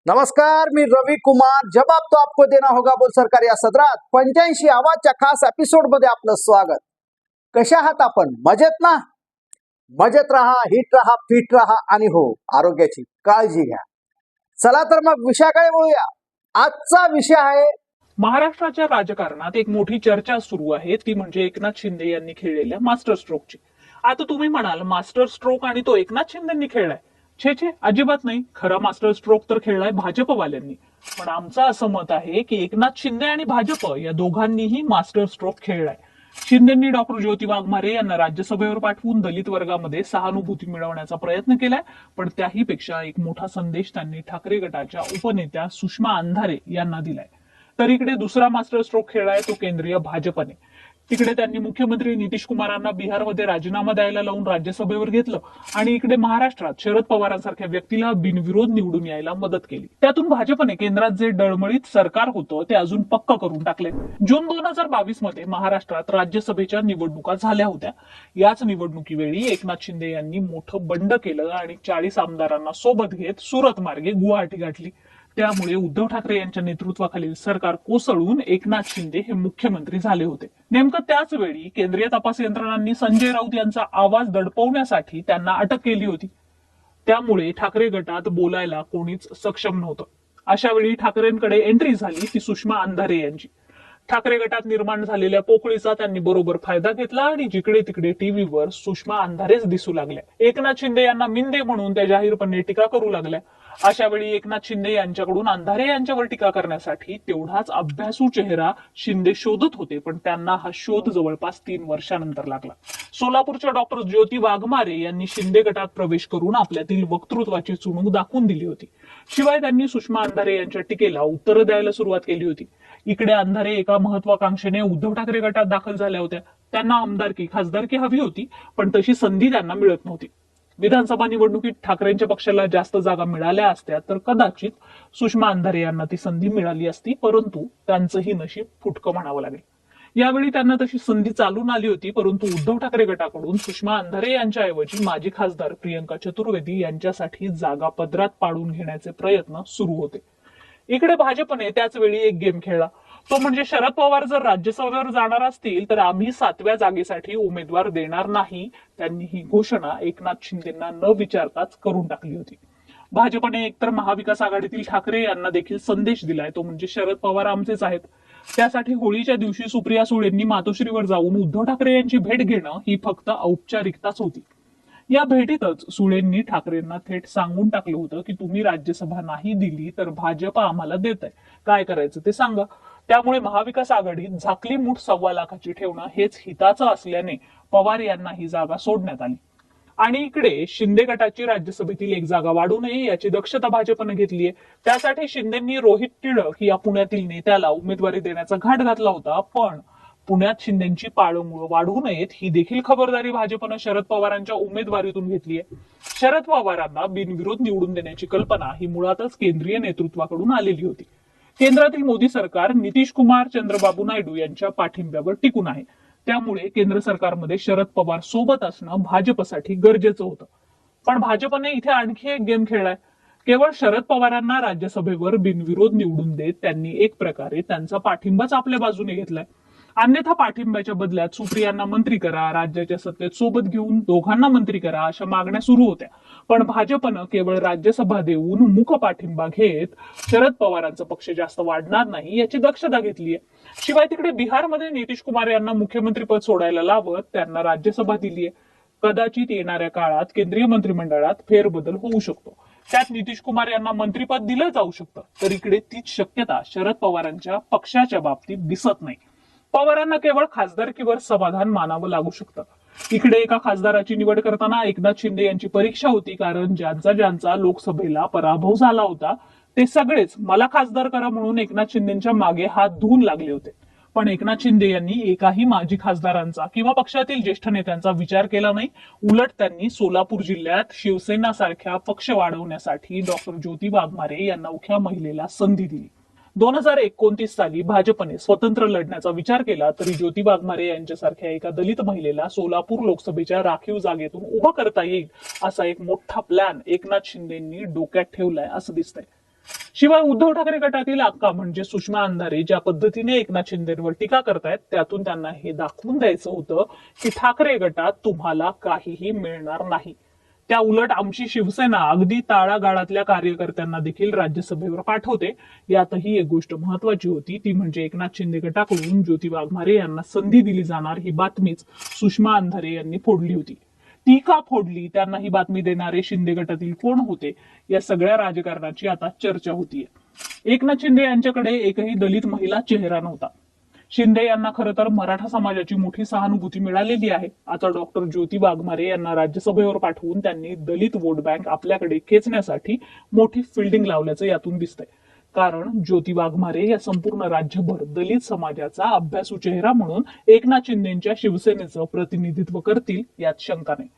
नमस्कार, मी रवी कुमार. जवाब तो आपको देना होगा बोल सरकार या सदरात 85च्या खास एपिसोड मध्ये आपलं स्वागत. कशा आहात आपण? मजेत ना? मजेत राहा, हिट राहा, फिट राहा आणि हो, आरोग्याची काळजी घ्या. चला तर मग विषयाकडे वळूया. आजचा विषय आहे महाराष्ट्राच्या राजकारणात एक मोठी चर्चा सुरू आहे, ती म्हणजे एकनाथ शिंदे यांनी खेळलेल्या मास्टर स्ट्रोकची. आता तुम्ही म्हणाल, मास्टर स्ट्रोक आणि तो एकनाथ शिंदेंनी खेळलाय? छे, अजिबात नाही. खरा मास्टर स्ट्रोक तर खेळलाय भाजपवाल्यांनी. पण आमचं असं मत आहे की एकनाथ शिंदे आणि भाजप या दोघांनीही मास्टर स्ट्रोक खेळलाय. शिंदेंनी डॉक्टर ज्योती वाघमारे यांना राज्यसभेवर पाठवून दलित वर्गामध्ये सहानुभूती मिळवण्याचा प्रयत्न केलाय. पण त्याही पेक्षा एक मोठा संदेश त्यांनी ठाकरे गटाच्या उपनेत्या सुषमा अंधारे यांना दिलाय. तर इकडे दुसरा मास्टर स्ट्रोक खेळलाय तो केंद्रीय भाजपने. तिकडे त्यांनी मुख्यमंत्री नितीश कुमारांना बिहारमध्ये राजीनामा द्यायला लावून राज्यसभेवर घेतलं आणि इकडे महाराष्ट्रात शरद पवारांसारख्या व्यक्तीला बिनविरोध निवडून यायला मदत केली. त्यातून भाजपने केंद्रात जे डळमळीत सरकार होतं ते अजून पक्क करून टाकले. जून 2022 मध्ये महाराष्ट्रात राज्यसभेच्या निवडणुका झाल्या होत्या. याच निवडणुकीवेळी एकनाथ शिंदे यांनी मोठं बंड केलं आणि 40 आमदारांना सोबत घेत सुरत मार्गे गुवाहाटी गाठली. त्यामुळे उद्धव ठाकरे यांच्या नेतृत्वाखालील सरकार कोसळून एकनाथ शिंदे हे मुख्यमंत्री झाले होते. नेमकं त्याच वेळी केंद्रीय तपास यंत्रणांनी संजय राऊत यांचा आवाज दडपवण्यासाठी त्यांना अटक केली होती. त्यामुळे ठाकरे गटात बोलायला कोणीच सक्षम नव्हतं. अशा वेळी ठाकरेंकडे एंट्री झाली ती सुषमा अंधारे यांची. ठाकरे गटात निर्माण झालेल्या पोकळीचा त्यांनी बरोबर फायदा घेतला आणि जिकडे तिकडे टीव्हीवर सुषमा अंधारेच दिसू लागल्या. एकनाथ शिंदे यांना मिंदे म्हणून त्या जाहीरपणे टीका करू लागल्या. अशा वेळी एकनाथ शिंदे यांच्याकडून अंधारे यांच्यावर टीका करण्यासाठी तेवढाच अभ्यासू चेहरा शिंदे शोधत होते, पण त्यांना हा शोध जवळपास 3 वर्षानंतर लागला. सोलापूरच्या डॉक्टर ज्योती वाघमारे यांनी शिंदे गटात प्रवेश करून आपल्यातील वक्तृत्वाची चुणूक दाखवून दिली होती. शिवाय त्यांनी सुषमा अंधारे यांच्या टीकेला उत्तर द्यायला सुरुवात केली होती. इकडे अंधारे एका महत्वाकांक्षेने उद्धव ठाकरे गटात दाखल झाल्या होत्या. त्यांना आमदारकी खासदारकी हवी होती, पण तशी संधी त्यांना मिळत नव्हती. विधानसभा निवडणुकीत ठाकरेंच्या पक्षाला जास्त जागा मिळाल्या असत्या तर कदाचित सुषमा अंधारे यांना ती संधी मिळाली असती, परंतु त्यांचंही नशीब फुटकं म्हणावं लागेल. यावेळी त्यांना तशी संधी चालून आली होती, परंतु उद्धव ठाकरे गटाकडून सुषमा अंधारे यांच्याऐवजी माजी खासदार प्रियंका चतुर्वेदी यांच्यासाठी जागा पदरात पाडून घेण्याचे प्रयत्न सुरू होते. इकडे भाजपने त्याच वेळी एक गेम खेळला, तो म्हणजे शरद पवार जर राज्यसभेवर जाणार असतील तर आम्ही 7व्या जागेसाठी उमेदवार देणार नाही. त्यांनी ही घोषणा एकनाथ शिंदेंना न विचारताच करून टाकली होती. भाजपने एकतर महाविकास आघाडीतील ठाकरे यांना देखील संदेश दिलाय, तो म्हणजे शरद पवार आमचेच आहेत. त्यासाठी होळीच्या दिवशी सुप्रिया सुळेंनी मातोश्रीवर जाऊन उद्धव ठाकरे यांची भेट घेणं ही फक्त औपचारिकताच होती. या भेटीतच सुळेंनी ठाकरेंना थेट सांगून टाकलं होतं की तुम्ही राज्यसभा नाही दिली तर भाजप आम्हाला देत आहे, काय करायचं ते सांगा. त्यामुळे महाविकास आघाडीत झाकली मूठ 1.25 लाखाची ठेवणं हेच हिताचं असल्याने पवार यांना ही जागा सोडण्यात आली. आणि इकडे शिंदे गटाची राज्यसभेतील एक जागा वाढू नये याची दक्षता भाजपने घेतलीये. त्यासाठी शिंदेंनी रोहित टिळक या पुण्यातील नेत्याला उमेदवारी देण्याचा घाट घातला होता. पण पुण्यात शिंदेची पाळंमुळं वाढू नयेत ही देखील खबरदारी भाजपनं शरद पवारांच्या उमेदवारीतून घेतलीय. शरद पवारांना बिनविरोध निवडून देण्याची कल्पना ही मुळातच केंद्रीय नेतृत्वाकडून आलेली होती. केंद्रातील मोदी सरकार नितीश कुमार, चंद्रबाबू नायडू यांच्या पाठिंब्यावर टिकून आहे. त्यामुळे केंद्र सरकारमध्ये शरद पवार सोबत असणं भाजपसाठी गरजेचं होतं. पण भाजपने इथे आणखी एक गेम खेळलाय. केवळ शरद पवारांना राज्यसभेवर बिनविरोध निवडून देत त्यांनी एक प्रकारे त्यांचा पाठिंबाच आपल्या बाजूने घेतलाय. अन्यथा पाठिंब्याच्या बदल्यात सुप्रियांना मंत्री करा, राज्याच्या सत्तेत सोबत घेऊन दोघांना मंत्री करा अशा मागण्या सुरू होत्या. पण भाजपनं केवळ राज्यसभा देऊन मूक पाठिंबा घेत शरद पवारांचा पक्ष जास्त वाढणार नाही याची दक्षता घेतलीय. शिवाय तिकडे बिहारमध्ये नितीश कुमार यांना मुख्यमंत्रीपद सोडायला लावत त्यांना राज्यसभा दिलीय. कदाचित येणाऱ्या काळात केंद्रीय मंत्रिमंडळात फेरबदल होऊ शकतो. त्यात नितीश कुमार यांना मंत्रिपद दिलं जाऊ शकतं. तर इकडे तीच शक्यता शरद पवारांच्या पक्षाच्या बाबतीत दिसत नाही. पवारांना केवळ खासदारकीवर समाधान मानावं लागू शकतं. इकडे एका खासदाराची निवड करताना एकनाथ शिंदे यांची परीक्षा होती, कारण ज्यांचा लोकसभेला पराभव झाला होता ते सगळेच मला खासदार करा म्हणून एकनाथ शिंदेच्या मागे हात धुवून लागले होते. पण एकनाथ शिंदे यांनी एकाही माजी खासदारांचा किंवा पक्षातील ज्येष्ठ नेत्यांचा विचार केला नाही. उलट त्यांनी सोलापूर जिल्ह्यात शिवसेना सारख्या पक्ष वाढवण्यासाठी डॉक्टर ज्योती वाघमारे या नवख्या महिलेला संधी दिली. 2029 साली भाजपने स्वतंत्र लढण्याचा विचार केला तरी ज्योती वाघमारे यांच्यासारख्या एका दलित महिलेला सोलापूर लोकसभेच्या राखीव जागेतून उभं करता येईल असा एक मोठा प्लॅन एकनाथ शिंदेंनी डोक्यात ठेवलाय असं दिसतंय. शिवाय उद्धव ठाकरे गटातील अक्का म्हणजे सुषमा अंधारे ज्या पद्धतीने एकनाथ शिंदेवर टीका करतायत त्यातून त्यांना हे दाखवून द्यायचं होतं की ठाकरे गटात तुम्हाला काहीही मिळणार नाही. त्या उलट आमची शिवसेना अगदी तळागाळातल्या कार्यकर्त्यांना देखील राज्यसभेवर पाठवते. यातही एक गोष्ट महत्वाची होती ती म्हणजे एकनाथ शिंदे गटाकडून ज्योती वाघमारे यांना संधी दिली जाणार ही बातमीच सुषमा अंधारे यांनी फोडली होती. ती का फोडली, त्यांना ही बातमी देणारे शिंदे गटातील कोण होते, या सगळ्या राजकारणाची आता चर्चा होतीये. एकनाथ शिंदे यांच्याकडे एकही दलित महिला चेहरा नव्हता. शिंदे यांना खरं तर मराठा समाजाची मोठी सहानुभूती मिळालेली आहे. आता डॉक्टर ज्योती वाघमारे यांना राज्यसभेवर पाठवून त्यांनी दलित वोट बँक आपल्याकडे खेचण्यासाठी मोठी फिल्डिंग लावल्याचं यातून दिसतंय. कारण ज्योती वाघमारे या संपूर्ण राज्यभर दलित समाजाचा अभ्यासू चेहरा म्हणून एकनाथ शिंदेच्या शिवसेनेचं प्रतिनिधित्व करतील यात शंका नाही.